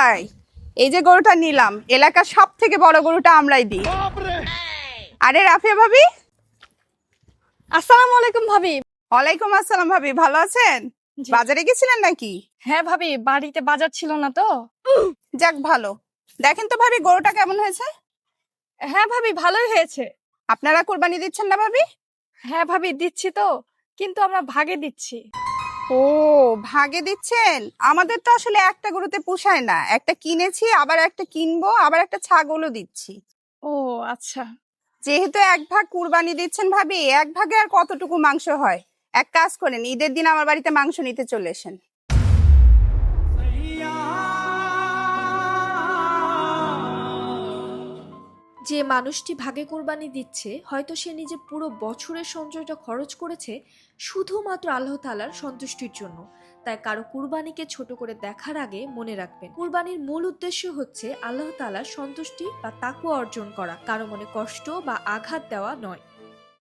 ভাই, এই যে গরুটা নিলাম, এলাকার সব থেকে বড় গরুটা আমরাই দিই। আরে রাফিয়া ভাবি। আসসালামু আলাইকুম ভাবি। ওয়ালাইকুম আসসালাম ভাবি, ভালো আছেন? জি। বাজারে গেছিলেন নাকি? হ্যাঁ ভাবি, বাড়িতে বাজার ছিল না তো। যাক ভালো। দেখেন তো ভাবি, গরুটা কেমন হয়েছে? হ্যাঁ ভাবি, ভালোই হয়েছে। আপনারা কোরবানি দিচ্ছেন না ভাবি? হ্যাঁ ভাবি, দিচ্ছি তো, কিন্তু আমরা ভাগে দিচ্ছি। ও, ভাগে দিচ্ছেন? আমাদের তো আসলে একটা গরুতে পোষায় না, একটা কিনেছি, আবার একটা কিনবো, আবার একটা ছাগলও দিচ্ছি। ও আচ্ছা। যেহেতু এক ভাগ কুরবানি দিচ্ছেন ভাবি, এক ভাগে আর কতটুকু মাংস হয়? এক কাজ করেন, ঈদের দিন আমার বাড়িতে মাংস নিতে চলে আসেন। যে মানুষটি ভাগে কোরবানি দিচ্ছে হয়তো সে নিজে পুরো বছরের সঞ্চয়টা খরচ করেছে শুধুমাত্র আল্লাহ তাআলার সন্তুষ্টির জন্য। তাই কারো কুরবানিকে ছোট করে দেখার আগে মনে রাখবেন, কুরবানির মূল উদ্দেশ্য হচ্ছে আল্লাহ তাআলার সন্তুষ্টি বা তাকওয়া অর্জন করা, কারো মনে কষ্ট বা আঘাত দেওয়া নয়।